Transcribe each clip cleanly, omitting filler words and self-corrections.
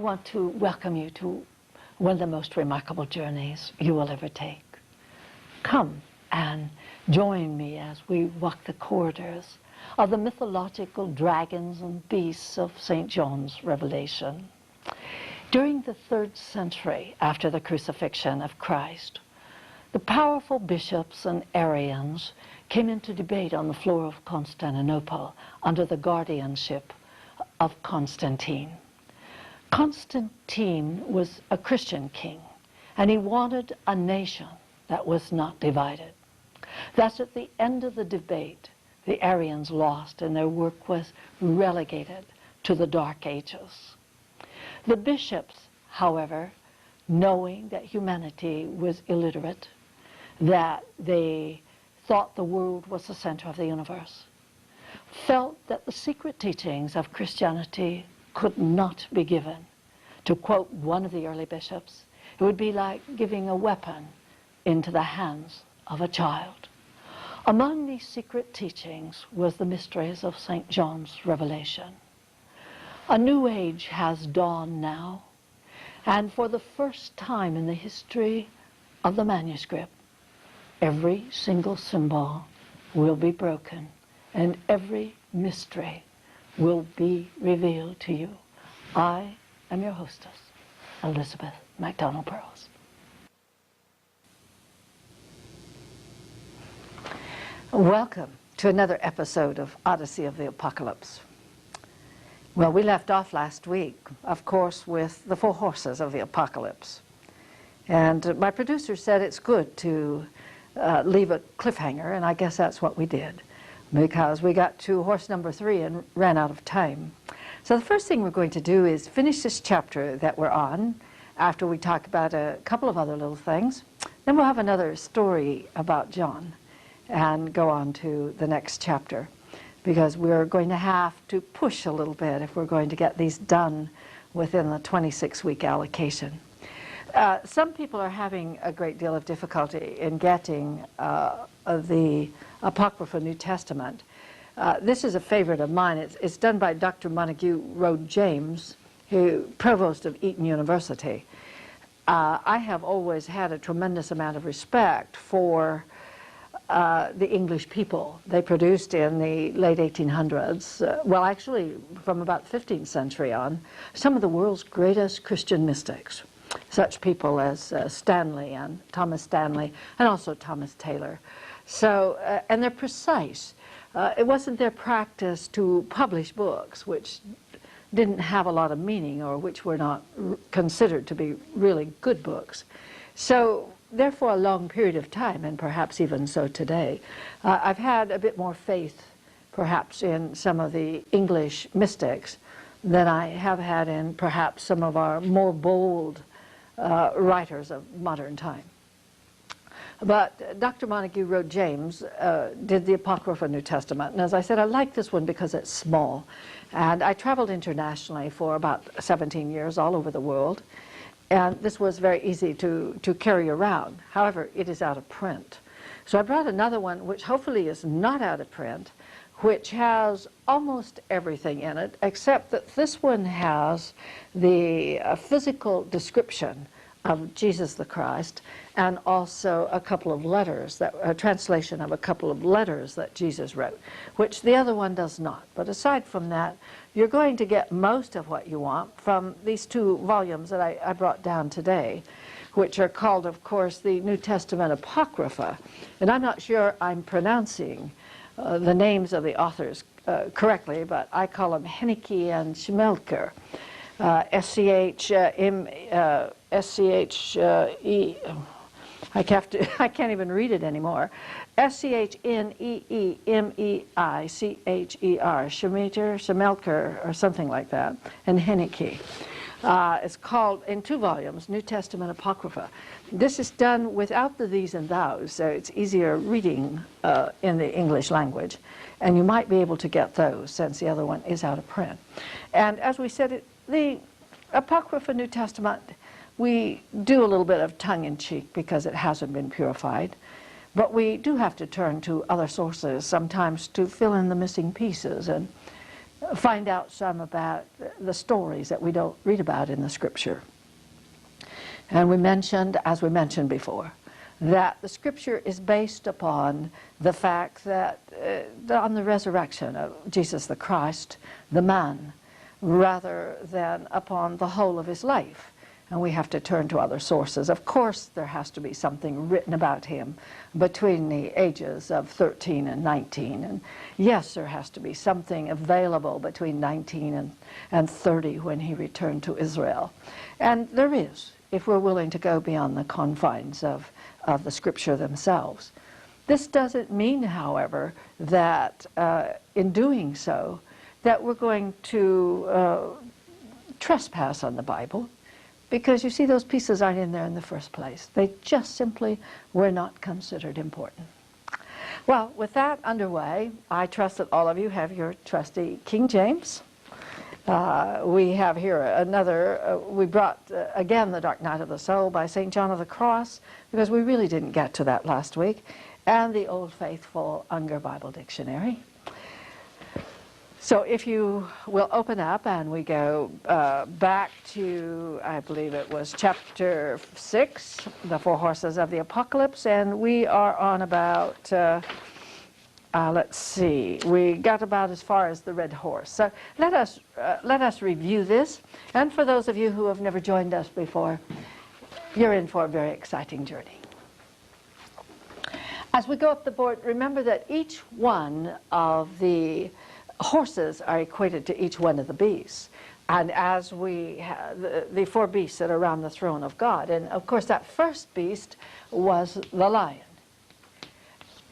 want to welcome you to one of the most remarkable journeys you will ever take. Come and join me as we walk the corridors of the mythological dragons and beasts of St. John's Revelation. During the 3rd century after the crucifixion of Christ, the powerful bishops and Arians came into debate on the floor of Constantinople under the guardianship of Constantine. Constantine was a Christian king, and he wanted a nation that was not divided. Thus, at the end of the debate, the Arians lost, and their work was relegated to the Dark Ages. The bishops, however, knowing that humanity was illiterate, that they thought the world was the center of the universe, felt that the secret teachings of Christianity could not be given. To quote one of the early bishops, it would be like giving a weapon into the hands of a child. Among these secret teachings was the mysteries of St. John's Revelation. A new age has dawned now, and for the first time in the history of the manuscript, every single symbol will be broken, and every mystery will be revealed to you. I am your hostess, Elizabeth MacDonald Burrows. Welcome to another episode of Odyssey of the Apocalypse. Well, we left off last week, of course, with the 4 horses of the apocalypse. And my producer said it's good to leave a cliffhanger, and I guess that's what we did, because we got to horse number 3 and ran out of time. So the first thing we're going to do is finish this chapter that we're on after we talk about a couple of other little things. Then we'll have another story about John and go on to the next chapter, because we're going to have to push a little bit if we're going to get these done within the 26-week allocation. Some people are having a great deal of difficulty in getting the Apocrypha New Testament. This is a favorite of mine. It's done by Dr. Montague Rhodes James, provost of Eton University. I have always had a tremendous amount of respect for the English people. They produced in the late 1800s, well, actually from about the 15th century on, some of the world's greatest Christian mystics, such people as Stanley and Thomas Stanley, and also Thomas Taylor. So, and they're precise. It wasn't their practice to publish books which didn't have a lot of meaning or which were not considered to be really good books. So, therefore, a long period of time, and perhaps even so today, I've had a bit more faith, perhaps, in some of the English mystics than I have had in perhaps some of our more bold writers of modern time. But Dr. Montague Rhodes James did the Apocrypha New Testament, and as I said, I like this one because it's small. And I traveled internationally for about 17 years all over the world, and this was very easy to carry around. However, it is out of print. So I brought another one which hopefully is not out of print, which has almost everything in it, except that this one has the physical description of Jesus the Christ, and also a couple of letters, a translation of a couple of letters that Jesus wrote, which the other one does not. But aside from that, you're going to get most of what you want from these 2 volumes that I brought down today, which are called, of course, the New Testament Apocrypha. And I'm not sure I'm pronouncing the names of the authors correctly, but I call them Henneke and Schmelker. S-C-H-E, I can't even read it anymore. S-C-H-N-E-E-M-E-I-C-H-E-R, Schmelker, or something like that, and Henneke. It's called, in 2 volumes, New Testament Apocrypha. This is done without the these and thous, so it's easier reading in the English language. And you might be able to get those, since the other one is out of print. And as we said, the Apocrypha New Testament, we do a little bit of tongue-in-cheek because it hasn't been purified. But we do have to turn to other sources sometimes to fill in the missing pieces. And find out some about the stories that we don't read about in the Scripture. And we mentioned, as we mentioned before, that the Scripture is based upon the fact that on the resurrection of Jesus the Christ, the man, rather than upon the whole of his life. And we have to turn to other sources. Of course, there has to be something written about him between the ages of 13 and 19. And yes, there has to be something available between 19 and 30 when he returned to Israel. And there is, if we're willing to go beyond the confines of the Scripture themselves. This doesn't mean, however, that in doing so, that we're going to trespass on the Bible, because you see, those pieces aren't in there in the first place. They just simply were not considered important. Well, with that underway, I trust that all of you have your trusty King James. We have here another, we brought again The Dark Night of the Soul by St. John of the Cross, because we really didn't get to that last week, and the Old Faithful Unger Bible Dictionary. So if you will open up and we go back to, I believe it was chapter 6, The Four Horses of the Apocalypse, and we are on about, let's see, we got about as far as the red horse. So let us review this, and for those of you who have never joined us before, you're in for a very exciting journey. As we go up the board, remember that each one of the horses are equated to each one of the beasts. And as we have the four beasts that are around the throne of God. And of course that first beast was the lion.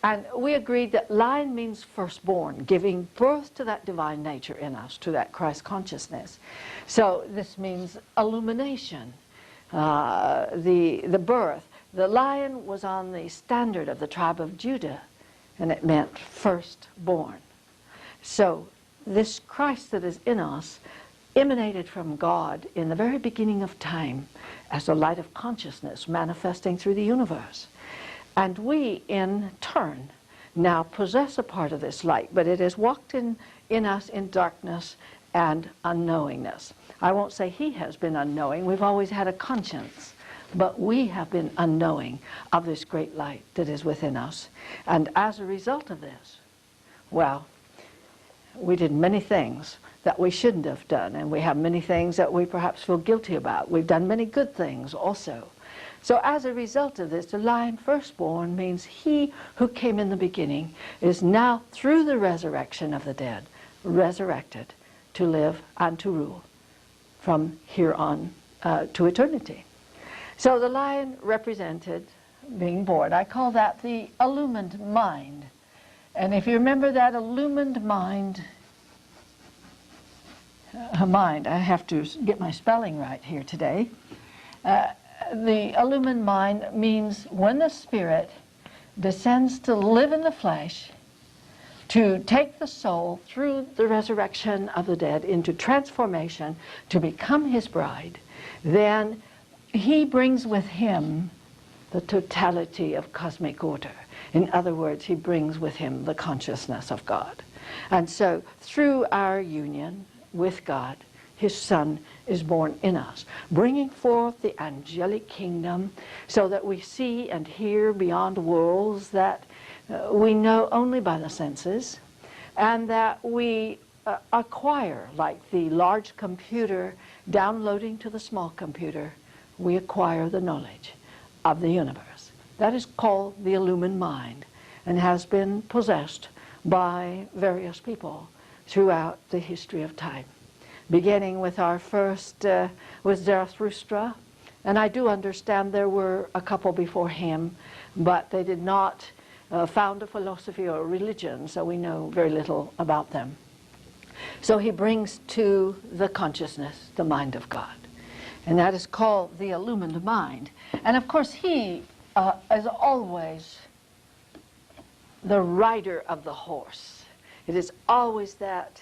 And we agreed that lion means firstborn, giving birth to that divine nature in us, to that Christ consciousness. So this means illumination, the birth. The lion was on the standard of the tribe of Judah, and it meant firstborn. So this Christ that is in us emanated from God in the very beginning of time as the light of consciousness manifesting through the universe. And we, in turn, now possess a part of this light, but it has walked in us in darkness and unknowingness. I won't say he has been unknowing. We've always had a conscience. But we have been unknowing of this great light that is within us. And as a result of this, well, we did many things that we shouldn't have done, and we have many things that we perhaps feel guilty about. We've done many good things also. So as a result of this, the lion firstborn means he who came in the beginning is now, through the resurrection of the dead, resurrected to live and to rule from here on to eternity. So the lion represented being born. I call that the illumined mind. And if you remember that illumined mind, I have to get my spelling right here today. The illumined mind means when the Spirit descends to live in the flesh, to take the soul through the resurrection of the dead into transformation to become his bride, then he brings with him the totality of cosmic order. In other words, he brings with him the consciousness of God. And so through our union with God, his Son is born in us, bringing forth the angelic kingdom so that we see and hear beyond worlds that we know only by the senses, and that we acquire, like the large computer downloading to the small computer, we acquire the knowledge of the universe. That is called the illumined mind, and has been possessed by various people throughout the history of time. Beginning with our first, with Zarathustra, and I do understand there were a couple before him, but they did not found a philosophy or a religion, so we know very little about them. So he brings to the consciousness the mind of God, and that is called the illumined mind. And of course he is always the rider of the horse. It is always that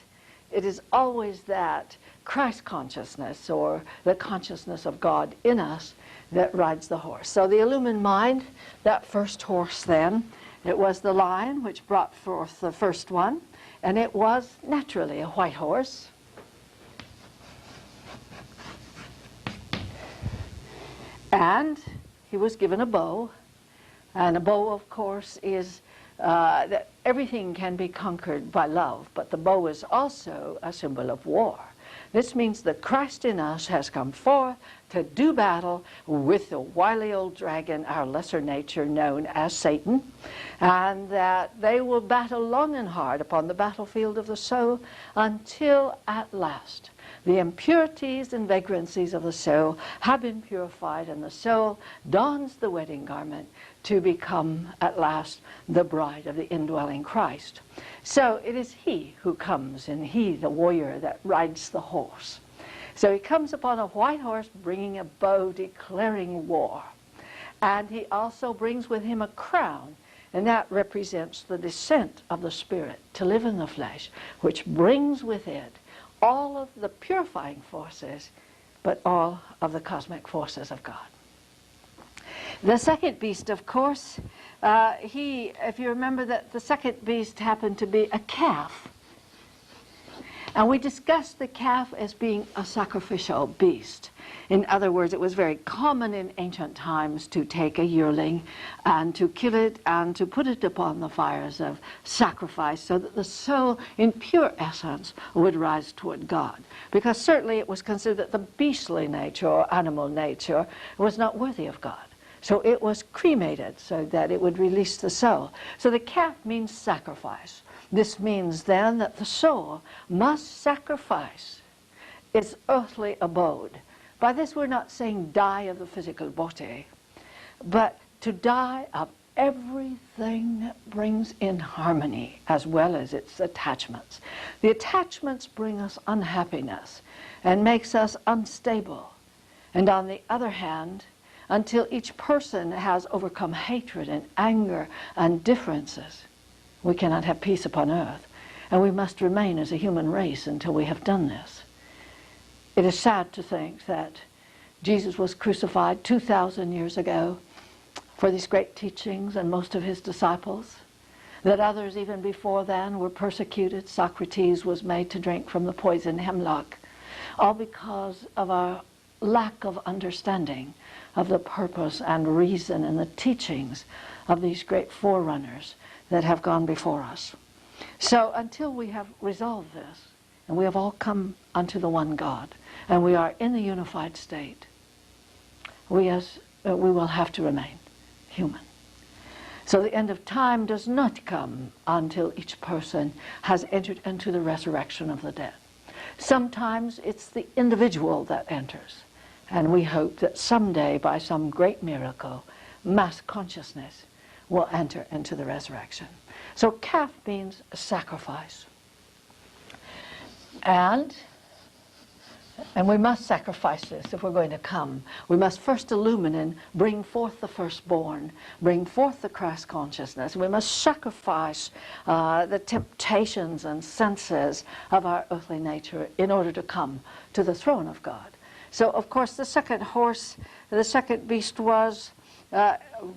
Christ consciousness, or the consciousness of God in us, that rides the horse. So the illumined mind, that first horse then, it was the lion which brought forth the first one, And it was naturally a white horse. And he was given a bow. And a bow, of course, is that everything can be conquered by love, but the bow is also a symbol of war. This means that Christ in us has come forth to do battle with the wily old dragon, our lesser nature known as Satan, and that they will battle long and hard upon the battlefield of the soul until at last the impurities and vagrancies of the soul have been purified, and the soul dons the wedding garment to become at last the bride of the indwelling Christ. So it is he who comes, and he, the warrior, that rides the horse. So he comes upon a white horse bringing a bow, declaring war. And he also brings with him a crown, and that represents the descent of the Spirit to live in the flesh, which brings with it all of the purifying forces, but all of the cosmic forces of God. The second beast, of course, if you remember that the second beast happened to be a calf. And we discussed the calf as being a sacrificial beast. In other words, it was very common in ancient times to take a yearling and to kill it and to put it upon the fires of sacrifice so that the soul in pure essence would rise toward God. Because certainly it was considered that the beastly nature or animal nature was not worthy of God. So it was cremated so that it would release the soul. So the calf means sacrifice. This means then that the soul must sacrifice its earthly abode. By this we're not saying die of the physical body, but to die of everything that brings in harmony as well as its attachments. The attachments bring us unhappiness and makes us unstable. And on the other hand, until each person has overcome hatred and anger and differences, we cannot have peace upon earth. And we must remain as a human race until we have done this. It is sad to think that Jesus was crucified 2,000 years ago for these great teachings and most of his disciples, that others even before then were persecuted. Socrates was made to drink from the poison hemlock, all because of our lack of understanding of the purpose and reason and the teachings of these great forerunners that have gone before us. So until we have resolved this, and we have all come unto the one God, and we are in the unified state, we will have to remain human. So the end of time does not come until each person has entered into the resurrection of the dead. Sometimes it's the individual that enters, and we hope that someday, by some great miracle, mass consciousness will enter into the resurrection. So calf means sacrifice. And we must sacrifice this if we're going to come. We must first illumine and bring forth the firstborn, bring forth the Christ consciousness. We must sacrifice the temptations and senses of our earthly nature in order to come to the throne of God. So, of course, the second horse, the second beast was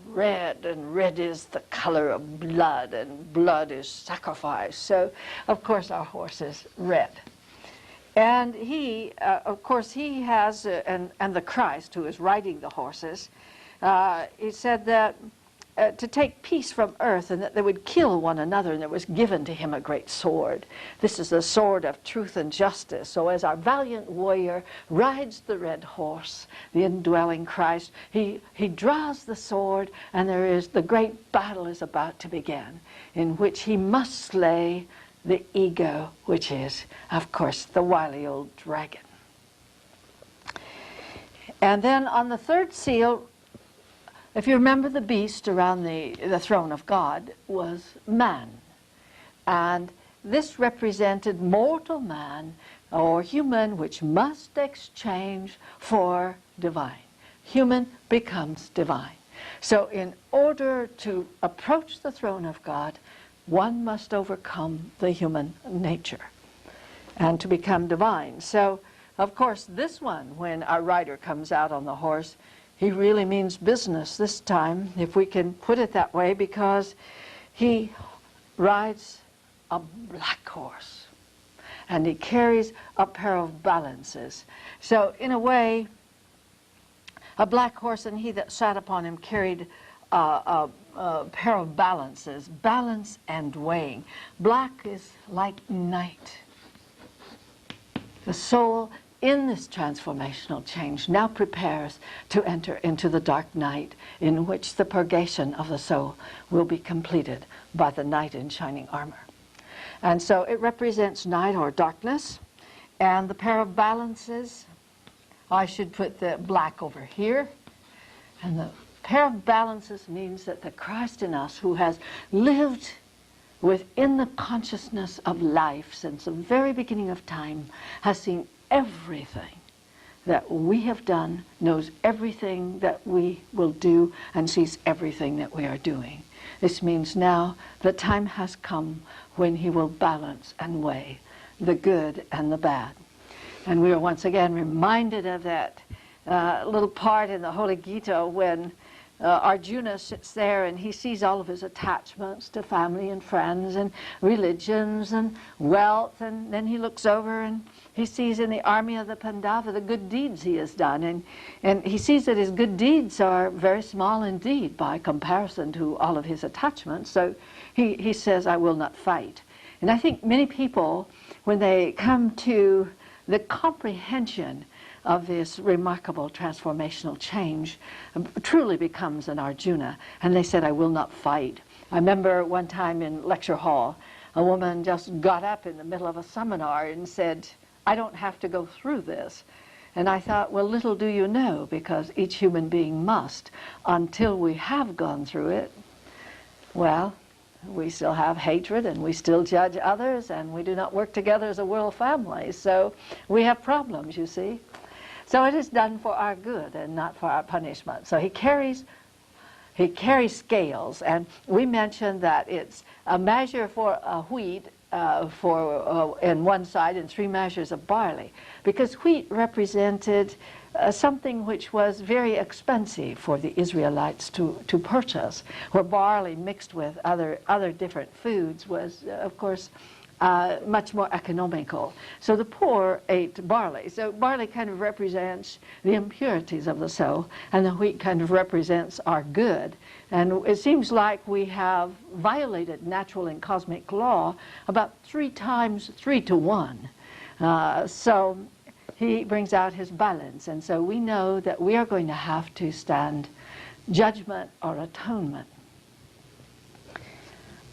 red, and red is the color of blood, and blood is sacrifice. So, of course, our horse is red. And he, of course, he has, and the Christ who is riding the horses, he said that to take peace from earth, and that they would kill one another, and there was given to him a great sword. This is the sword of truth and justice. So as our valiant warrior rides the red horse, the indwelling Christ, he draws the sword, and the great battle is about to begin, in which he must slay the ego, which is, of course, the wily old dragon. And then on the third seal, if you remember, the beast around the throne of God was man. And this represented mortal man, or human, which must exchange for divine. Human becomes divine. So in order to approach the throne of God, one must overcome the human nature and to become divine. So, of course, this one, when our rider comes out on the horse, he really means business this time, if we can put it that way, because he rides a black horse. And he carries a pair of balances. So in a way, a black horse, and he that sat upon him carried a pair of balances, balance and weighing. Black is like night. The soul in this transformational change now prepares to enter into the dark night, in which the purgation of the soul will be completed by the knight in shining armor. And so it represents night or darkness. And the pair of balances, I should put the black over here. And the pair of balances means that the Christ in us, who has lived within the consciousness of life since the very beginning of time, has seen everything that we have done, knows everything that we will do, and sees everything that we are doing. This means now the time has come when he will balance and weigh the good and the bad. And we are once again reminded of that little part in the Holy Gita when Arjuna sits there and he sees all of his attachments to family and friends and religions and wealth, and then he looks over and he sees in the army of the Pandava the good deeds he has done, and he sees that his good deeds are very small indeed by comparison to all of his attachments. So he says, I will not fight. And I think many people, when they come to the comprehension of this remarkable transformational change, truly becomes an Arjuna. And they said, I will not fight. I remember one time in lecture hall, a woman just got up in the middle of a seminar and said, I don't have to go through this. And I thought, well, little do you know, because each human being must. Until we have gone through it, well, we still have hatred and we still judge others and we do not work together as a world family. So we have problems, you see. So it is done for our good and not for our punishment. So he carries scales, and we mentioned that it's a measure for wheat in one side and 3 measures of barley, because wheat represented something which was very expensive for the Israelites to purchase, where barley mixed with other different foods was, of course, much more economical. So the poor ate barley. So barley kind of represents the impurities of the soul, and the wheat kind of represents our good. And it seems like we have violated natural and cosmic law about 3 times, 3 to 1. So he brings out his balance, and so we know that we are going to have to stand judgment or atonement.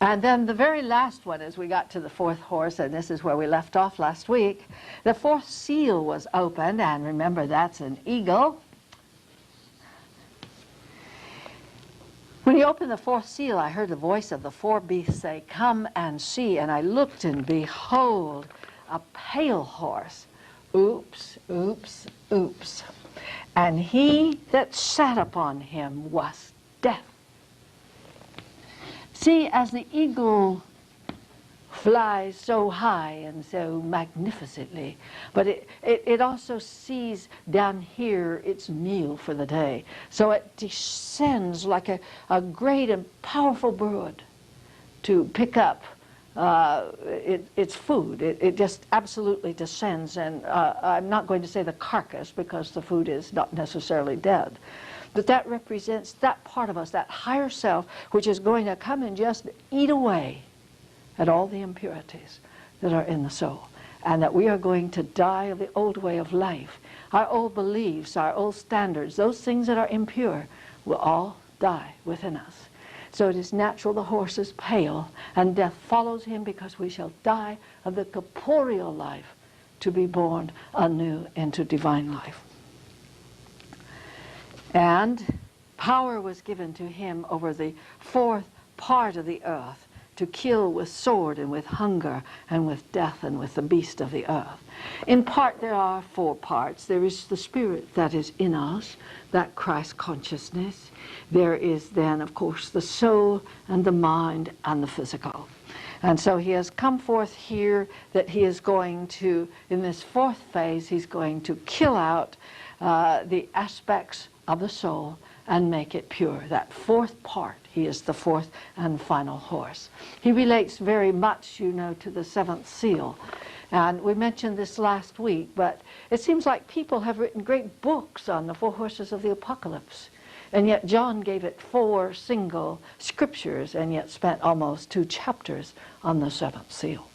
And then the very last one, as we got to the 4th horse, and this is where we left off last week, the 4th seal was opened, and remember that's an eagle. When he opened the 4th seal, I heard the voice of the 4 beasts say, come and see. And I looked, and behold, a pale horse. Oops, oops, oops. And he that sat upon him was death. See, as the eagle flies so high and so magnificently, but it also sees down here its meal for the day. So it descends like a great and powerful bird to pick up its food. It just absolutely descends, and I'm not going to say the carcass because the food is not necessarily dead. But that represents that part of us, that higher self, which is going to come and just eat away at all the impurities that are in the soul. And that we are going to die of the old way of life. Our old beliefs, our old standards, those things that are impure will all die within us. So it is natural the horse is pale, and death follows him, because we shall die of the corporeal life to be born anew into divine life. And power was given to him over the 4th part of the earth, to kill with sword and with hunger and with death and with the beast of the earth. In part there are 4 parts. There is the spirit that is in us, that Christ consciousness. There is then, of course, the soul and the mind and the physical. And so he has come forth here that he is going to, in this 4th phase, he's going to kill out the aspects of the soul and make it pure. That fourth part, he is the fourth and final horse. He relates very much, you know, to the seventh seal. And we mentioned this last week, but it seems like people have written great books on the four horses of the apocalypse. And yet John gave it 4 single scriptures and yet spent almost 2 chapters on the seventh seal.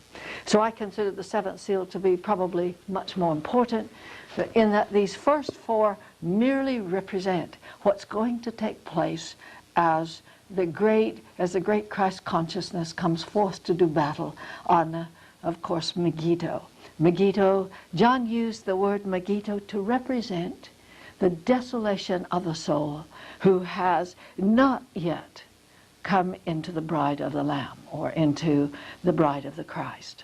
So I consider the seventh seal to be probably much more important in that these first 4 merely represent what's going to take place as the great Christ consciousness comes forth to do battle on, of course, Megiddo. Megiddo, John used the word Megiddo to represent the desolation of the soul who has not yet come into the bride of the Lamb or into the bride of the Christ.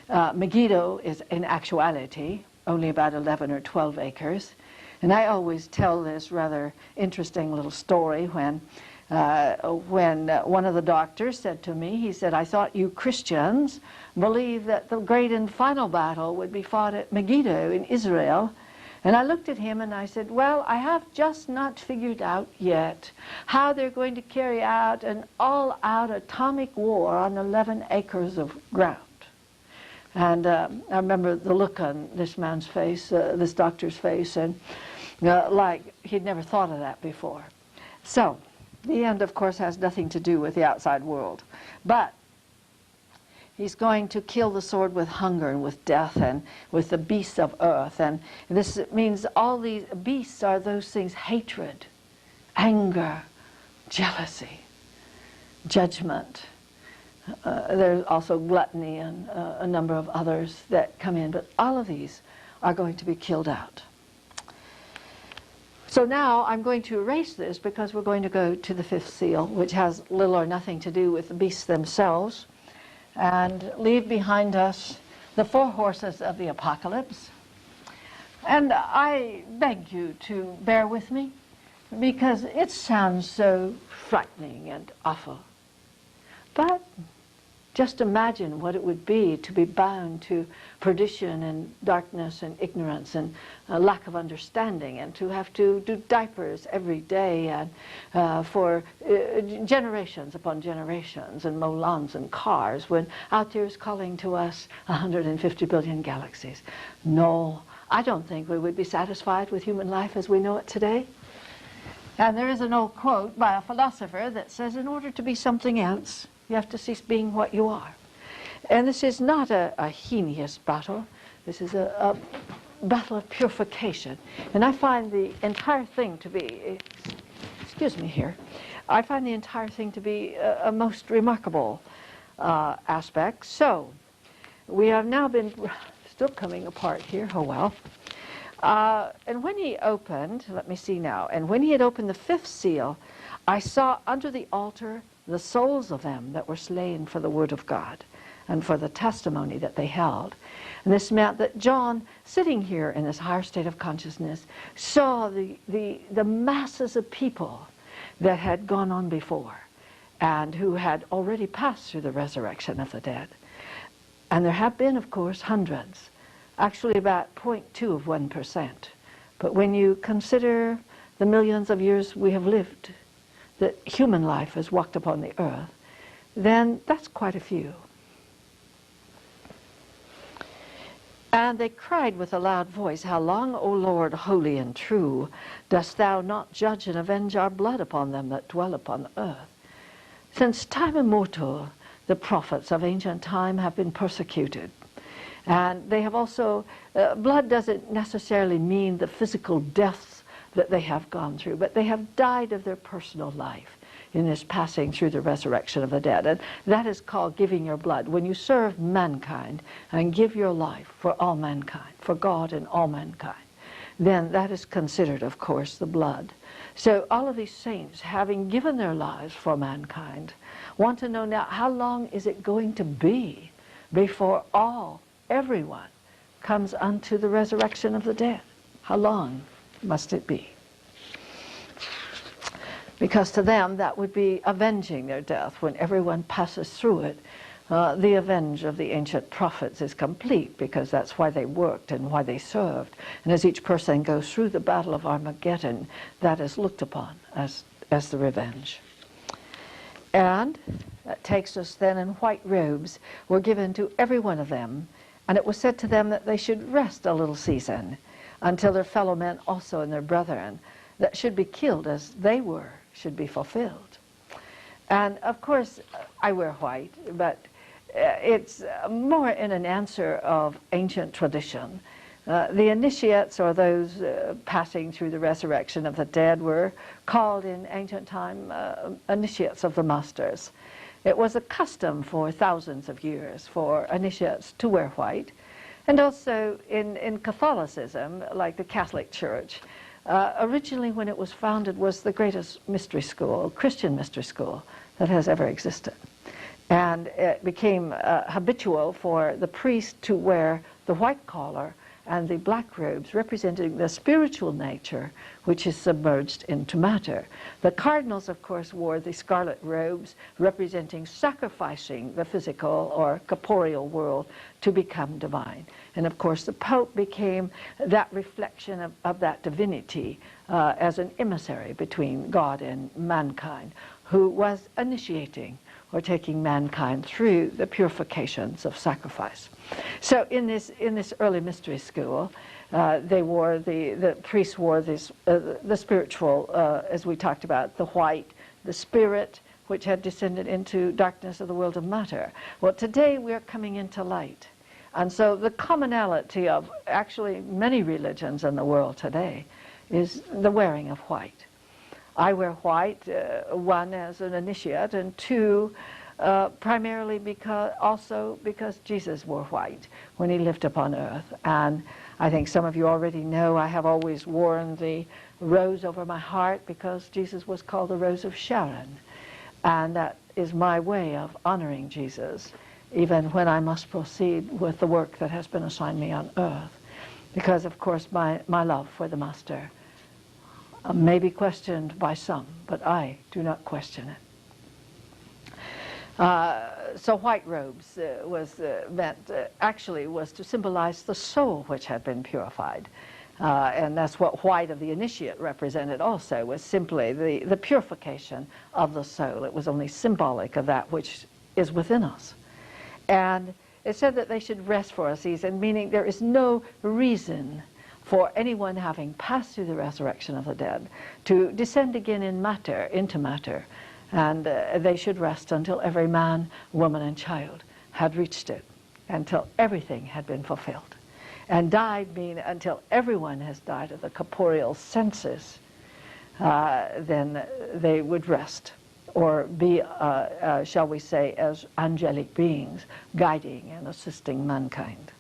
Megiddo is in actuality only about 11 or 12 acres. And I always tell this rather interesting little story when one of the doctors said to me, he said, "I thought you Christians believed that the great and final battle would be fought at Megiddo in Israel." And I looked at him and I said, "Well, I have just not figured out yet how they're going to carry out an all-out atomic war on 11 acres of ground." And I remember the look on this man's face, this doctor's face, and like he'd never thought of that before. So the end, of course, has nothing to do with the outside world. But he's going to kill the sword with hunger and with death and with the beasts of earth. And this means all these beasts are those things: hatred, anger, jealousy, judgment. There's also gluttony and a number of others that come in. But all of these are going to be killed out. So now I'm going to erase this because we're going to go to the fifth seal, which has little or nothing to do with the beasts themselves, and leave behind us the 4 horses of the apocalypse. And I beg you to bear with me because it sounds so frightening and awful. But just imagine what it would be to be bound to perdition and darkness and ignorance and lack of understanding, and to have to do diapers every day and for generations upon generations, and mow lawns and cars, when out there is calling to us 150 billion galaxies. No, I don't think we would be satisfied with human life as we know it today. And there is an old quote by a philosopher that says, in order to be something else, you have to cease being what you are. And this is not a heinous battle. This is a battle of purification. And I find the entire thing to be, excuse me here, I find the entire thing to be a most remarkable aspect. So, we have now been, still coming apart here, oh well. And when he opened, let me see now, and when he had opened the 5th seal, I saw under the altar the souls of them that were slain for the word of God and for the testimony that they held. And this meant that John, sitting here in this higher state of consciousness, saw the masses of people that had gone on before and who had already passed through the resurrection of the dead. And there have been, of course, hundreds, actually about 0.2 of 1%. But when you consider the millions of years we have lived, that human life has walked upon the earth, then that's quite a few. And they cried with a loud voice, "How long, O Lord, holy and true, dost thou not judge and avenge our blood upon them that dwell upon the earth? Since time immemorial, the prophets of ancient time have been persecuted." And they have also, blood doesn't necessarily mean the physical deaths that they have gone through, but they have died of their personal life in this passing through the resurrection of the dead. And that is called giving your blood. When you serve mankind and give your life for all mankind, for God and all mankind, then that is considered, of course, the blood. So all of these saints, having given their lives for mankind, want to know now, how long is it going to be before everyone comes unto the resurrection of the dead? How long must it be? Because to them that would be avenging their death when everyone passes through it The avenge of the ancient prophets is complete, because that's why they worked and why they served. And as each person goes through the battle of Armageddon, that is looked upon as the revenge. And that takes us then, in white robes were given to every one of them, and it was said to them that they should rest a little season until their fellow men also and their brethren that should be killed as they were should be fulfilled. And of course, I wear white, but it's more in an answer of ancient tradition. The initiates, or those passing through the resurrection of the dead, were called in ancient time initiates of the masters. It was a custom for thousands of years for initiates to wear white. And also in Catholicism, like the Catholic Church, originally when it was founded was the greatest mystery school, Christian mystery school that has ever existed. And it became habitual for the priest to wear the white collar and the black robes, representing the spiritual nature which is submerged into matter. The cardinals, of course, wore the scarlet robes, representing sacrificing the physical or corporeal world to become divine. And of course, the Pope became that reflection of that divinity as an emissary between God and mankind, who was initiating or taking mankind through the purifications of sacrifice. So in this early mystery school, the priests wore this, the spiritual, as we talked about, the white, the spirit, which had descended into darkness of the world of matter. Well, today we are coming into light. And so the commonality of actually many religions in the world today is the wearing of white. I wear white, one as an initiate, and two, primarily because Jesus wore white when he lived upon earth. And I think some of you already know I have always worn the rose over my heart because Jesus was called the Rose of Sharon. And that is my way of honoring Jesus, even when I must proceed with the work that has been assigned me on earth. Because, of course, my love for the Master may be questioned by some, but I do not question it. So white robes was to symbolize the soul which had been purified. And that's what white of the initiate represented also, was simply the purification of the soul. It was only symbolic of that which is within us. And it said that they should rest for a season, meaning there is no reason for anyone having passed through the resurrection of the dead to descend again in matter, into matter, and they should rest until every man, woman, and child had reached it, until everything had been fulfilled. And died mean until everyone has died of the corporeal senses, then they would rest, or be, shall we say, as angelic beings, guiding and assisting mankind.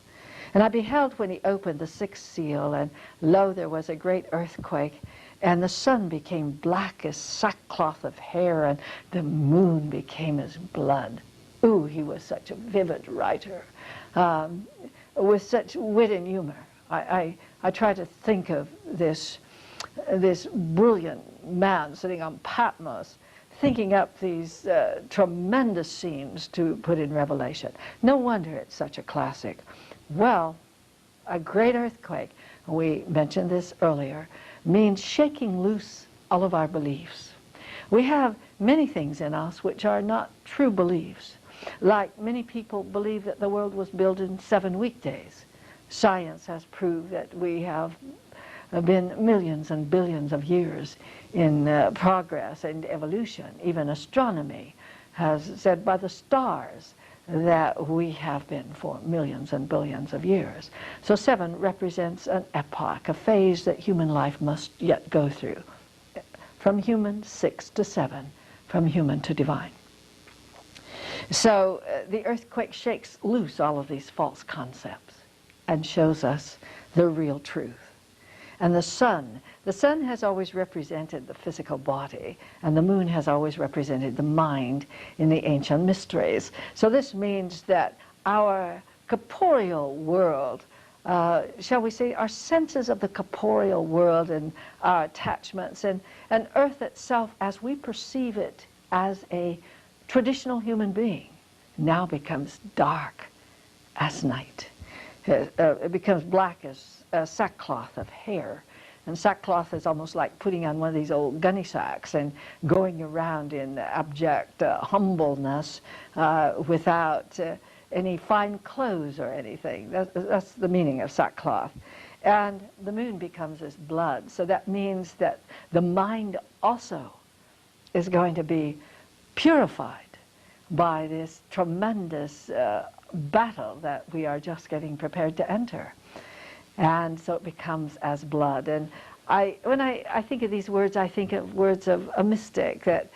And I beheld when he opened the sixth seal, and lo, there was a great earthquake, and the sun became black as sackcloth of hair, and the moon became as blood. Ooh, he was such a vivid writer, with such wit and humor. I try to think of this brilliant man sitting on Patmos, thinking up these tremendous scenes to put in Revelation. No wonder it's such a classic. Well, a great earthquake, we mentioned this earlier, means shaking loose all of our beliefs. We have many things in us which are not true beliefs. Like many people believe that the world was built in 7 weekdays. Science has proved that we have been millions and billions of years in progress and evolution. Even astronomy has said by the stars that we have been for millions and billions of years. So 7 represents an epoch, a phase that human life must yet go through. From human, 6 to 7, from human to divine. So the earthquake shakes loose all of these false concepts and shows us the real truth. And the sun has always represented the physical body, and the moon has always represented the mind in the ancient mysteries. So this means that our corporeal world, shall we say, our senses of the corporeal world and our attachments, and earth itself as we perceive it as a traditional human being, now becomes dark as night. It becomes black as sackcloth of hair. And sackcloth is almost like putting on one of these old gunny sacks and going around in abject humbleness without any fine clothes or anything. That's the meaning of sackcloth. And the moon becomes as blood. So that means that the mind also is going to be purified by this tremendous battle that we are just getting prepared to enter. And so it becomes as blood. And when I think of these words, I think of words of a mystic that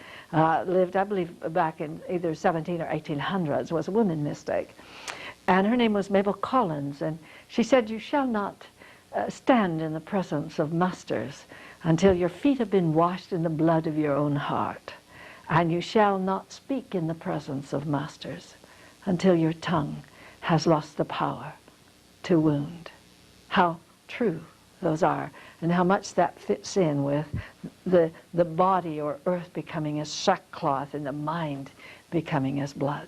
lived, I believe, back in either 17 or 1800s, was a woman mystic. And her name was Mabel Collins. And she said, "You shall not stand in the presence of masters until your feet have been washed in the blood of your own heart. And you shall not speak in the presence of masters until your tongue has lost the power to wound." How true those are, and how much that fits in with the body or earth becoming as sackcloth and the mind becoming as blood.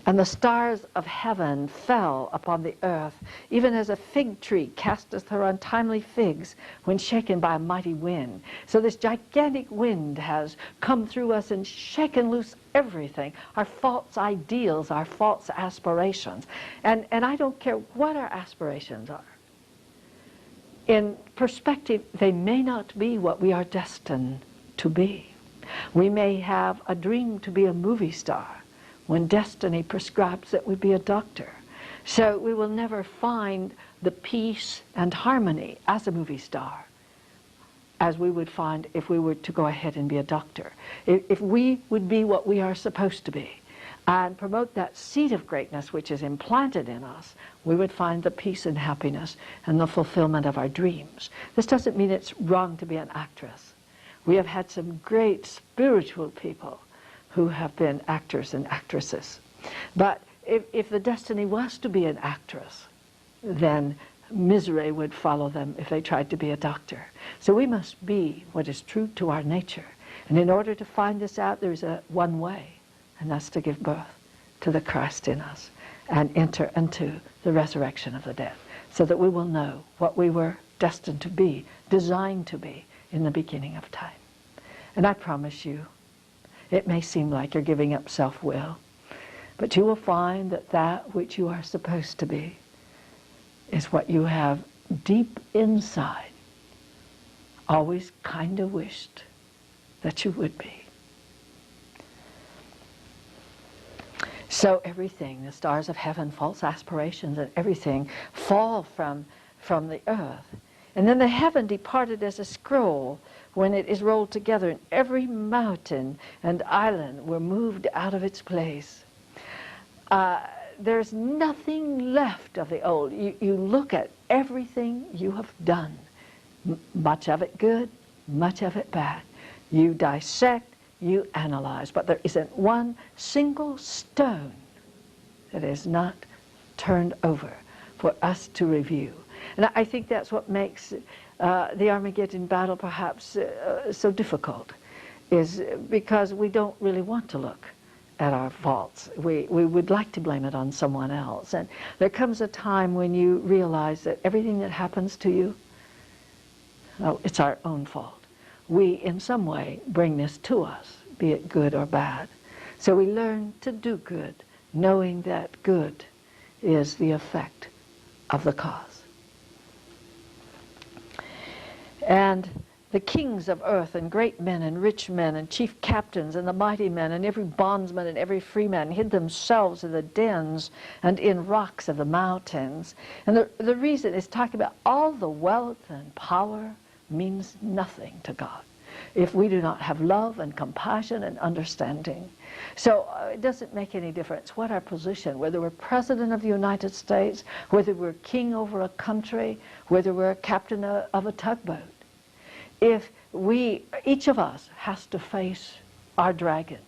And the stars of heaven fell upon the earth, even as a fig tree casteth her untimely figs when shaken by a mighty wind. So this gigantic wind has come through us and shaken loose everything, our false ideals, our false aspirations. And I don't care what our aspirations are. In perspective, they may not be what we are destined to be. We may have a dream to be a movie star, when destiny prescribes that we be a doctor. So we will never find the peace and harmony as a movie star as we would find if we were to go ahead and be a doctor. If we would be what we are supposed to be and promote that seed of greatness which is implanted in us, we would find the peace and happiness and the fulfillment of our dreams. This doesn't mean it's wrong to be an actress. We have had some great spiritual people who have been actors and actresses. But if the destiny was to be an actress, then misery would follow them if they tried to be a doctor. So we must be what is true to our nature. And in order to find this out, there's one way, and that's to give birth to the Christ in us and enter into the resurrection of the dead, so that we will know what we were destined to be, designed to be in the beginning of time. And I promise you, it may seem like you're giving up self-will, but you will find that that which you are supposed to be is what you have deep inside always kind of wished that you would be. So everything, the stars of heaven, false aspirations, and everything fall from the earth. And then the heaven departed as a scroll when it is rolled together, and every mountain and island were moved out of its place. There's nothing left of the old. You look at everything you have done, much of it good, much of it bad. You dissect, you analyze, but there isn't one single stone that is not turned over for us to review. And I think that's what makes the Armageddon battle perhaps so difficult, is because we don't really want to look at our faults. We would like to blame it on someone else. And there comes a time when you realize that everything that happens to you, oh, it's our own fault. We, in some way, bring this to us, be it good or bad. So we learn to do good, knowing that good is the effect of the cause. And the kings of earth and great men and rich men and chief captains and the mighty men and every bondsman and every freeman hid themselves in the dens and in rocks of the mountains. And the reason is talking about all the wealth and power means nothing to God if we do not have love and compassion and understanding. So it doesn't make any difference what our position, whether we're president of the United States, whether we're king over a country, whether we're a captain of a tugboat. If each of us has to face our dragon,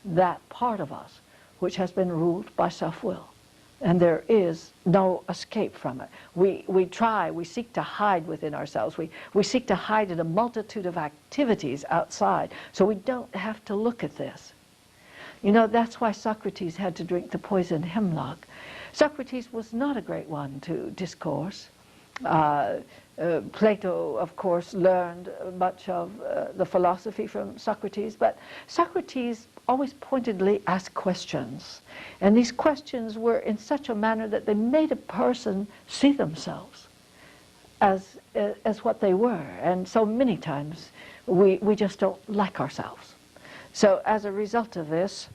that part of us which has been ruled by self-will, and there is no escape from it. We seek to hide within ourselves. We seek to hide in a multitude of activities outside, so we don't have to look at this. You know, that's why Socrates had to drink the poisoned hemlock. Socrates was not a great one to discourse. Plato, of course, learned much of the philosophy from Socrates, but Socrates always pointedly asked questions. And these questions were in such a manner that they made a person see themselves as what they were. And so many times we just don't like ourselves. So as a result of this,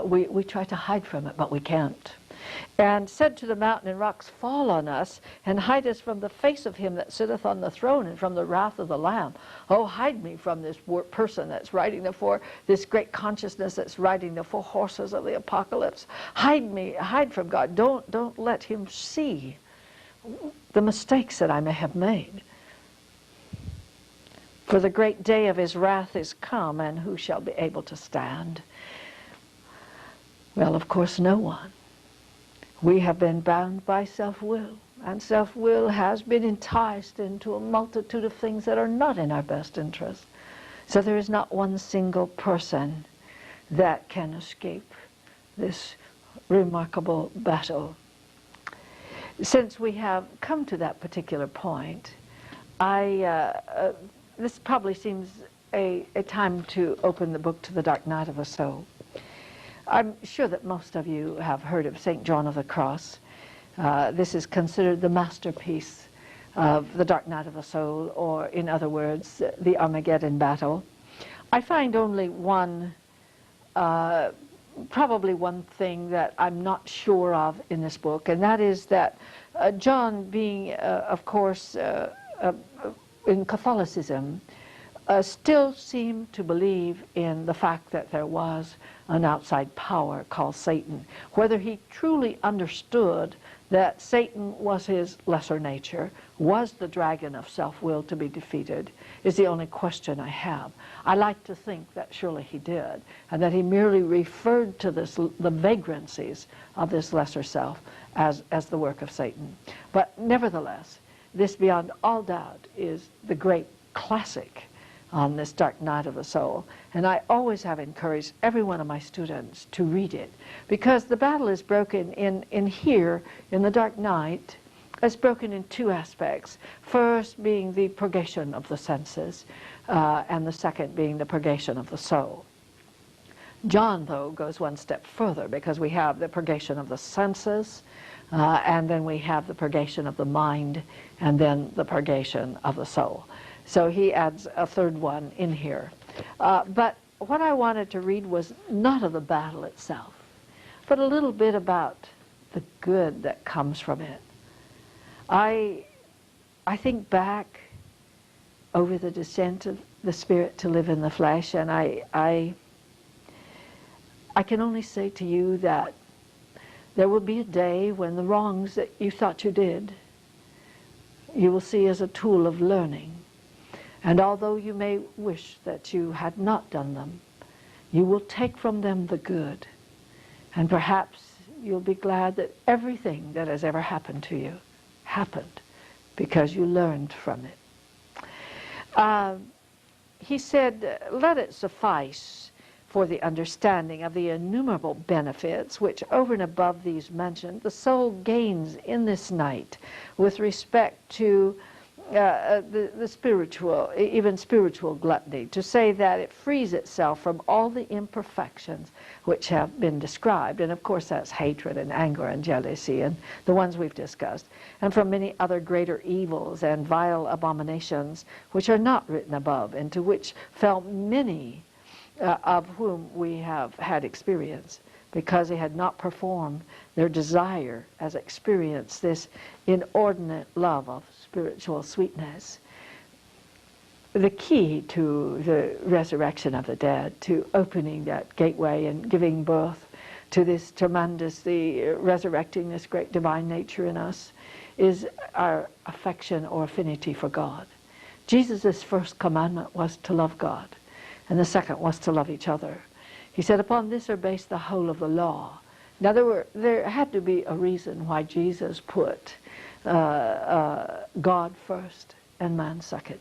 we try to hide from it, but we can't. And said to the mountain and rocks, fall on us, and hide us from the face of him that sitteth on the throne, and from the wrath of the Lamb. Oh, hide me from this person that's riding this great consciousness that's riding the four horses of the apocalypse. Hide me, hide from God. Don't let him see the mistakes that I may have made. For the great day of his wrath is come, and who shall be able to stand? Well, of course, no one. We have been bound by self-will, and self-will has been enticed into a multitude of things that are not in our best interest. So there is not one single person that can escape this remarkable battle. Since we have come to that particular point, this probably seems a time to open the book to the dark night of the soul. I'm sure that most of you have heard of St. John of the Cross. This is considered the masterpiece of the dark night of the soul, or in other words, the Armageddon battle. I find only probably one thing that I'm not sure of in this book, and that is that John, being, of course, in Catholicism, still seemed to believe in the fact that there was an outside power called Satan. Whether he truly understood that Satan was his lesser nature, was the dragon of self-will to be defeated, is the only question I have. I like to think that surely he did, and that he merely referred to the vagrancies of this lesser self as the work of Satan. But nevertheless, this beyond all doubt is the great classic on this dark night of the soul. And I always have encouraged every one of my students to read it, because the battle is broken in here, in the dark night, it's broken in two aspects. First being the purgation of the senses, and the second being the purgation of the soul. John, though, goes one step further, because we have the purgation of the senses, and then we have the purgation of the mind, and then the purgation of the soul. So he adds a third one in here. But what I wanted to read was not of the battle itself, but a little bit about the good that comes from it. I think back over the descent of the Spirit to live in the flesh, and I can only say to you that there will be a day when the wrongs that you thought you did, you will see as a tool of learning. And although you may wish that you had not done them, you will take from them the good. And perhaps you'll be glad that everything that has ever happened to you happened because you learned from it. He said, let it suffice for the understanding of the innumerable benefits which, over and above these mentioned, the soul gains in this night with respect to the spiritual, even spiritual gluttony, to say that it frees itself from all the imperfections which have been described, and of course that's hatred and anger and jealousy and the ones we've discussed, and from many other greater evils and vile abominations which are not written above, and to which fell many of whom we have had experience, because they had not performed their desire as experienced this inordinate love of spiritual sweetness. The key to the resurrection of the dead, to opening that gateway and giving birth to this tremendously resurrecting this great divine nature in us, is our affection or affinity for God. Jesus' first commandment was to love God, and the second was to love each other. He said, upon this are based the whole of the law. Now there had to be a reason why Jesus put God first and man second.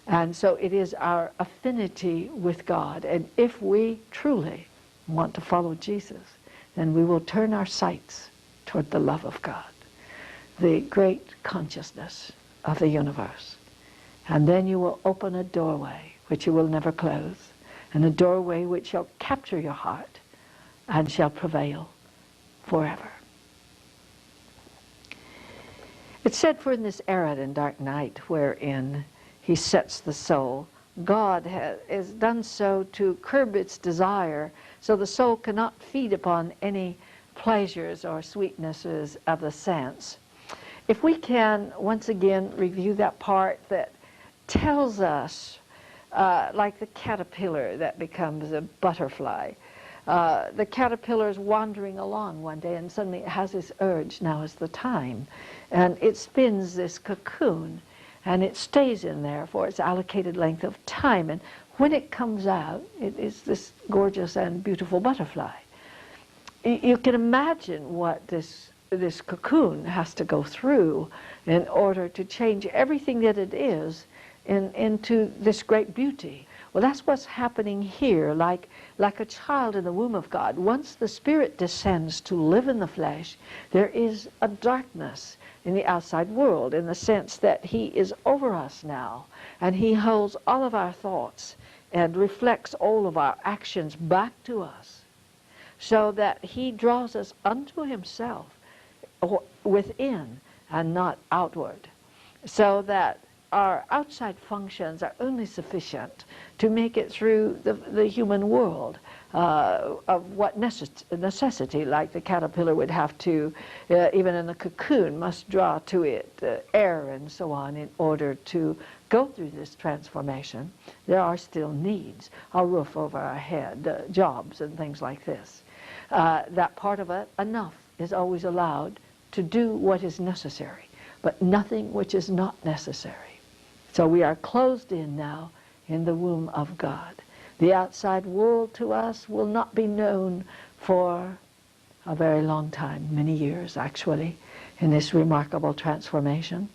And so it is our affinity with God. And if we truly want to follow Jesus, then we will turn our sights toward the love of God, the great consciousness of the universe. And then you will open a doorway which you will never close, and a doorway which shall capture your heart and shall prevail forever. It's said, for in this arid and dark night wherein he sets the soul, God has done so to curb its desire, so the soul cannot feed upon any pleasures or sweetnesses of the sense. If we can once again review that part that tells us, like the caterpillar that becomes a butterfly. The caterpillar is wandering along one day, and suddenly it has this urge, now is the time. And it spins this cocoon, and it stays in there for its allocated length of time. And when it comes out, it is this gorgeous and beautiful butterfly. You can imagine what this cocoon has to go through in order to change everything that it is into this great beauty. Well, that's what's happening here, like a child in the womb of God. Once the Spirit descends to live in the flesh, there is a darkness in the outside world, in the sense that He is over us now, and He holds all of our thoughts and reflects all of our actions back to us, so that He draws us unto Himself within and not outward, so that our outside functions are only sufficient to make it through the human world of what necessity, like the caterpillar would have to, even in the cocoon, must draw to it air and so on in order to go through this transformation. There are still needs, a roof over our head, jobs and things like this. That part of it, enough, is always allowed to do what is necessary, but nothing which is not necessary. So we are closed in now in the womb of God. The outside world to us will not be known for a very long time, many years actually, in this remarkable transformation.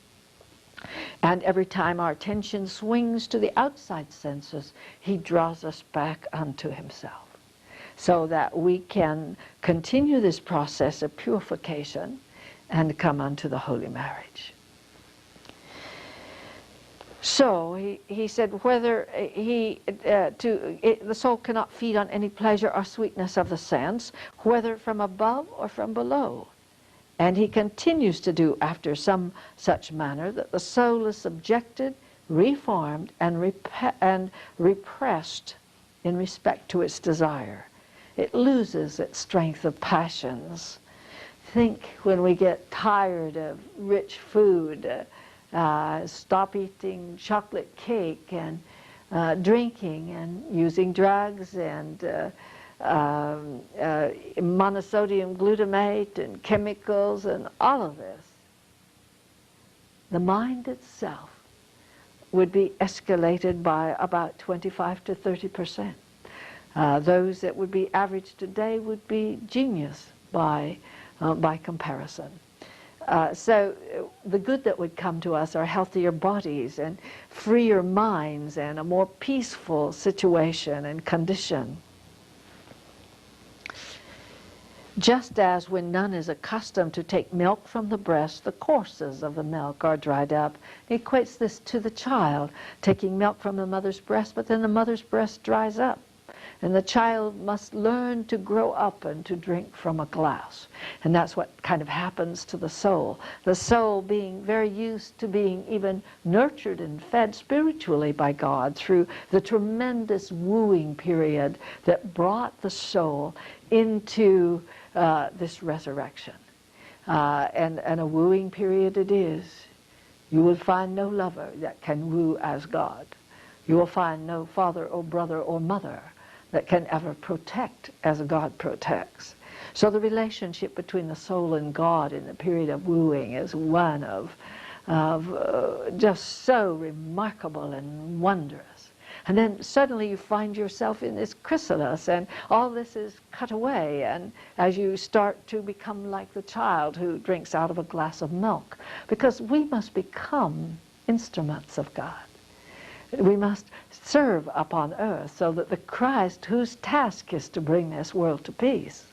And every time our attention swings to the outside senses, He draws us back unto Himself, so that we can continue this process of purification and come unto the holy marriage. So he said, whether the soul cannot feed on any pleasure or sweetness of the sense, whether from above or from below. And he continues to do after some such manner, that the soul is subjected, reformed, and repressed in respect to its desire. It loses its strength of passions. Think when we get tired of rich food, stop eating chocolate cake and drinking and using drugs and monosodium glutamate and chemicals and all of this. The mind itself would be escalated by about 25 to 30%. Those that would be average today would be genius by comparison. So the good that would come to us are healthier bodies and freer minds and a more peaceful situation and condition. Just as when none is accustomed to take milk from the breast, the courses of the milk are dried up. He equates this to the child taking milk from the mother's breast, but then the mother's breast dries up. And the child must learn to grow up and to drink from a glass. And that's what kind of happens to the soul. The soul, being very used to being even nurtured and fed spiritually by God through the tremendous wooing period that brought the soul into this resurrection. And a wooing period it is. You will find no lover that can woo as God. You will find no father or brother or mother that can ever protect as God protects. So the relationship between the soul and God in the period of wooing is one of just so remarkable and wondrous. And then suddenly you find yourself in this chrysalis, and all this is cut away, and as you start to become like the child who drinks out of a glass of milk, because we must become instruments of God. We must serve upon earth so that the Christ, whose task is to bring this world to peace,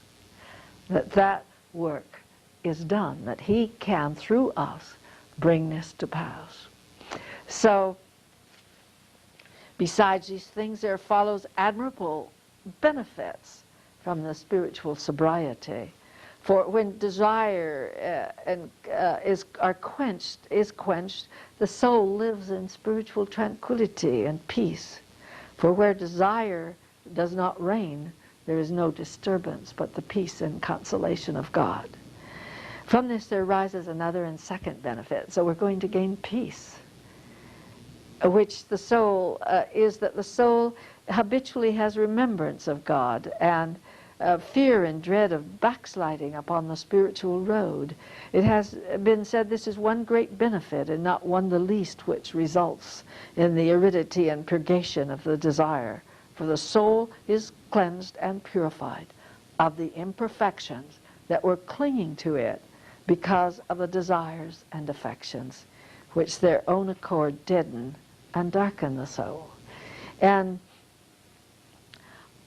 that work is done, that he can, through us, bring this to pass. So, besides these things, there follows admirable benefits from the spiritual sobriety. For when desire is quenched, the soul lives in spiritual tranquility and peace. For where desire does not reign, there is no disturbance, but the peace and consolation of God. From this there arises another and second benefit. So we're going to gain peace, which the soul is that the soul habitually has remembrance of God, and fear and dread of backsliding upon the spiritual road. It has been said this is one great benefit, and not one the least, which results in the aridity and purgation of the desire. For the soul is cleansed and purified of the imperfections that were clinging to it because of the desires and affections, which their own accord deaden and darken the soul. And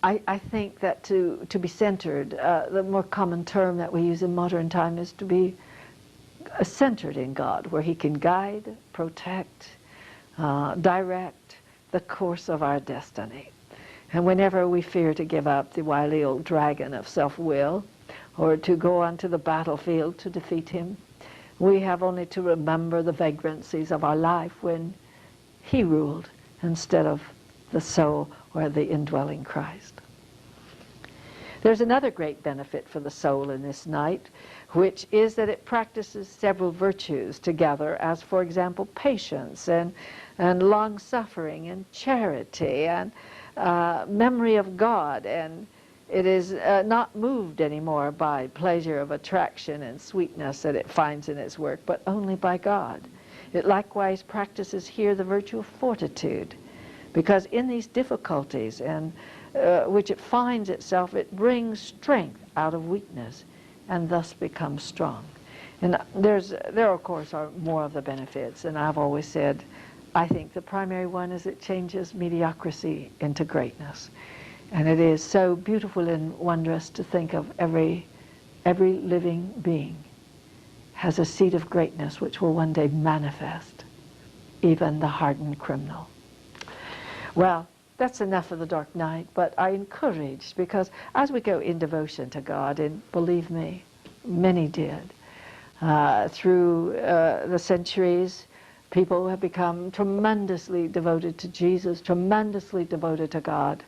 I think that to be centered, the more common term that we use in modern time is to be centered in God, where he can guide, protect, direct the course of our destiny. And whenever we fear to give up the wily old dragon of self-will, or to go onto the battlefield to defeat him, we have only to remember the vagrancies of our life when he ruled instead of the soul or the indwelling Christ. There's another great benefit for the soul in this night, which is that it practices several virtues together, as for example patience and long-suffering and charity and memory of God, and it is not moved anymore by pleasure of attraction and sweetness that it finds in its work, but only by God. It likewise practices here the virtue of fortitude, because in these difficulties and which it finds itself, it brings strength out of weakness and thus becomes strong. And there of course are more of the benefits, and I've always said I think the primary one is it changes mediocrity into greatness. And it is so beautiful and wondrous to think of every living being has a seed of greatness which will one day manifest even the hardened criminal. Well, that's enough of the dark night, but I encouraged, because as we go in devotion to God, and believe me, many did, through the centuries, people have become tremendously devoted to Jesus, tremendously devoted to God,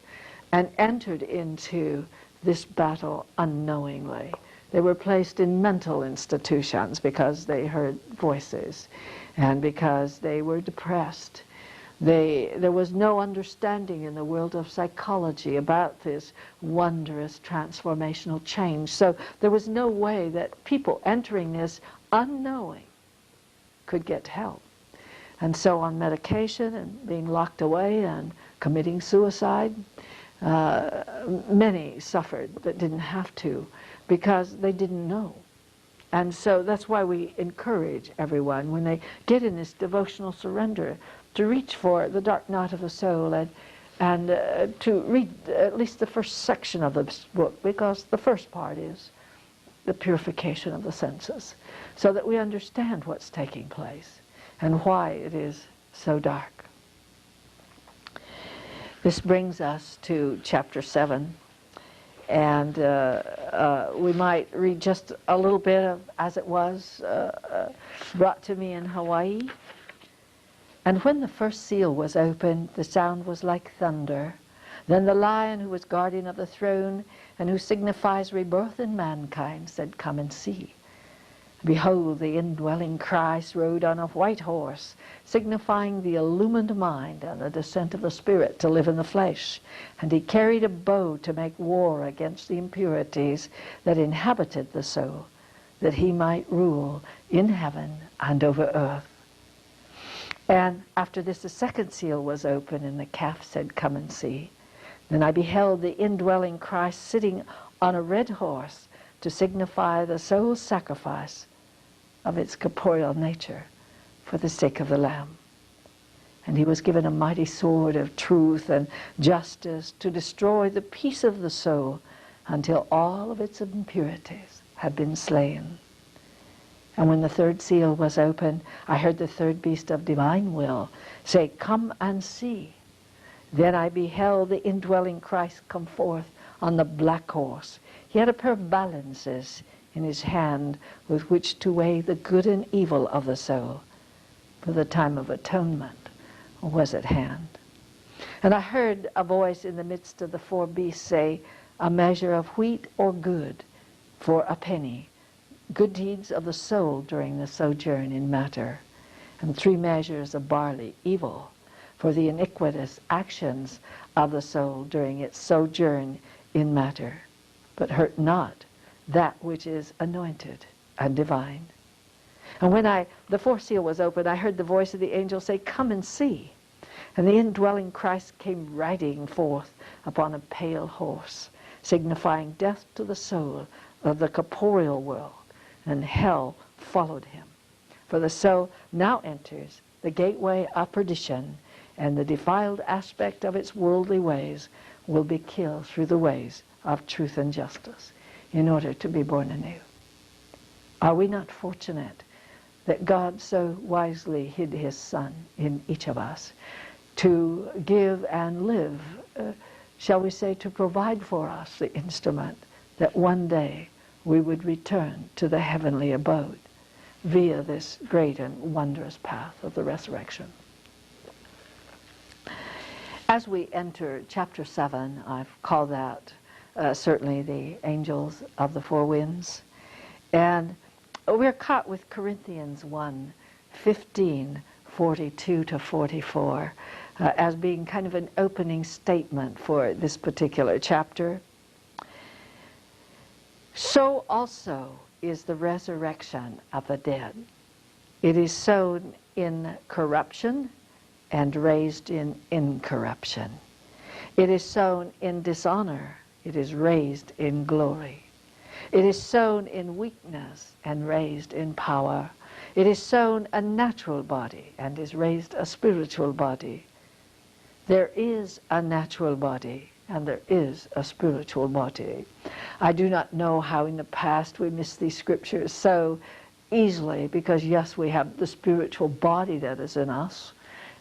and entered into this battle unknowingly. They were placed in mental institutions because they heard voices and because they were depressed. There was no understanding in the world of psychology about this wondrous transformational change. So there was no way that people entering this unknowing could get help. And so on medication and being locked away and committing suicide, many suffered that didn't have to because they didn't know. And so that's why we encourage everyone when they get in this devotional surrender to reach for the dark night of the soul and to read at least the first section of this book, because the first part is the purification of the senses, so that we understand what's taking place and why it is so dark. This brings us to chapter 7, and we might read just a little bit of as it was brought to me in Hawaii. And when the first seal was opened, the sound was like thunder. Then the lion who was guardian of the throne and who signifies rebirth in mankind said, "Come and see." Behold, the indwelling Christ rode on a white horse, signifying the illumined mind and the descent of the Spirit to live in the flesh. And he carried a bow to make war against the impurities that inhabited the soul, that he might rule in heaven and over earth. And after this, the second seal was opened, and the calf said, "Come and see." Then I beheld the indwelling Christ sitting on a red horse to signify the soul's sacrifice of its corporeal nature for the sake of the Lamb. And he was given a mighty sword of truth and justice to destroy the peace of the soul until all of its impurities had been slain. And when the third seal was opened, I heard the third beast of divine will say, "Come and see." Then I beheld the indwelling Christ come forth on the black horse. He had a pair of balances in his hand with which to weigh the good and evil of the soul, for the time of atonement was at hand. And I heard a voice in the midst of the four beasts say, "A measure of wheat or good for a penny, good deeds of the soul during the sojourn in matter, and 3 measures of barley, evil, for the iniquitous actions of the soul during its sojourn in matter, but hurt not that which is anointed and divine." And when the fourth seal was opened, I heard the voice of the angel say, "Come and see." And the indwelling Christ came riding forth upon a pale horse, signifying death to the soul of the corporeal world, and hell followed him. For the soul now enters the gateway of perdition, and the defiled aspect of its worldly ways will be killed through the ways of truth and justice in order to be born anew. Are we not fortunate that God so wisely hid his Son in each of us to give and live, shall we say, to provide for us the instrument that one day we would return to the heavenly abode via this great and wondrous path of the resurrection? As we enter chapter 7, I've called that certainly the angels of the four winds. And we're caught with Corinthians 1:15, 42 to 44, as being kind of an opening statement for this particular chapter. So also is the resurrection of the dead. It is sown in corruption and raised in incorruption. It is sown in dishonor. It is raised in glory. It is sown in weakness and raised in power. It is sown a natural body and is raised a spiritual body. There is a natural body and there is a spiritual body. I do not know how in the past we missed these scriptures so easily, because yes, we have the spiritual body that is in us,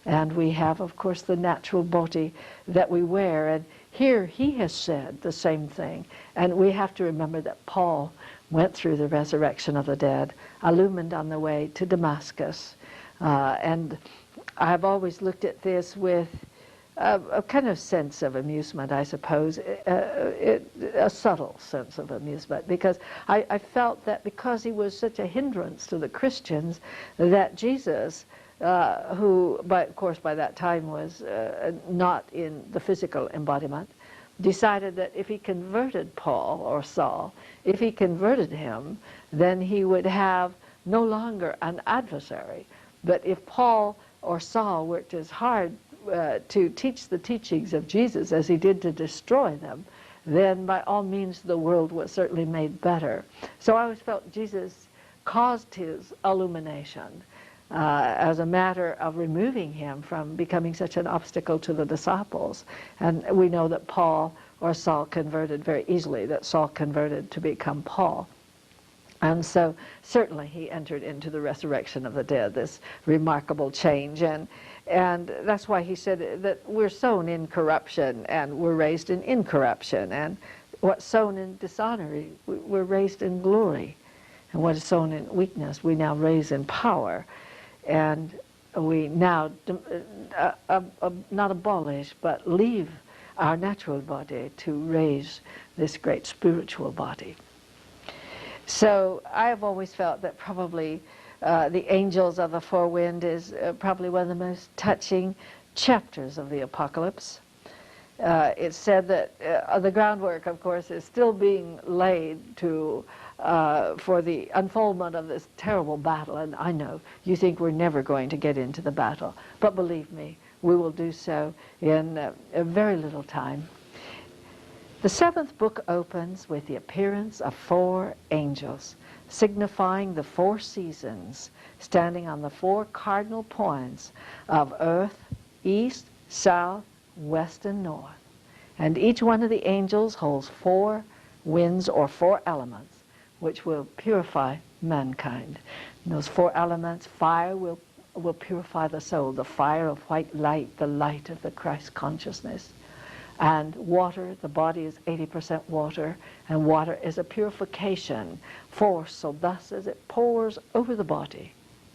and we have, of course, the natural body that we wear. And here he has said the same thing. And we have to remember that Paul went through the resurrection of the dead, illumined on the way to Damascus. And I've always looked at this with a kind of sense of amusement, I suppose, a subtle sense of amusement, because I felt that because he was such a hindrance to the Christians, that Jesus, who, of course, by that time was not in the physical embodiment, decided that if he converted Paul or Saul, if he converted him, then he would have no longer an adversary. But if Paul or Saul worked as hard to teach the teachings of Jesus as he did to destroy them, then by all means the world was certainly made better. So I always felt Jesus caused his illumination as a matter of removing him from becoming such an obstacle to the disciples. And we know that Paul or Saul converted very easily, that Saul converted to become Paul. And so certainly he entered into the resurrection of the dead, this remarkable change. And that's why he said that we're sown in corruption and we're raised in incorruption. And what's sown in dishonor, we're raised in glory. And what is sown in weakness, we now raise in power. And we now not abolish, but leave our natural body to raise this great spiritual body. So I have always felt that probably the angels of the four wind is probably one of the most touching chapters of the Apocalypse. It's said that the groundwork, of course, is still being laid to for the unfoldment of this terrible battle. And I know you think we're never going to get into the battle, but believe me, we will do so in a very little time. The seventh book opens with the appearance of four angels signifying the four seasons, standing on the four cardinal points of earth, east, south, west, and north. And each one of the angels holds four winds or four elements, which will purify mankind. And those four elements, fire will purify the soul, the fire of white light, the light of the Christ consciousness. And water, the body is 80% water, and water is a purification force. So thus as it pours over the body,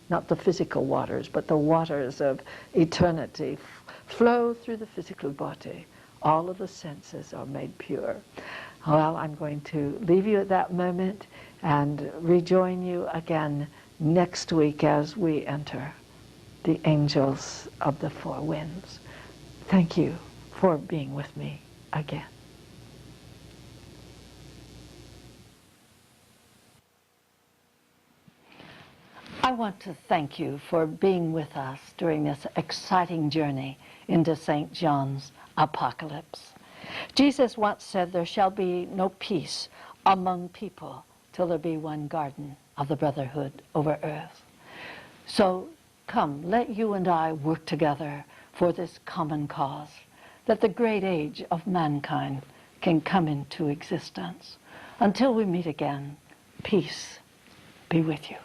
not the physical waters, but the waters of eternity flow through the physical body. All of the senses are made pure. Well, I'm going to leave you at that moment and rejoin you again next week as we enter the angels of the four winds. Thank you for being with me again. I want to thank you for being with us during this exciting journey into St. John's Apocalypse. Jesus once said, "There shall be no peace among people till there be one garden of the brotherhood over earth." So come, let you and I work together for this common cause, that the great age of mankind can come into existence. Until we meet again, peace be with you.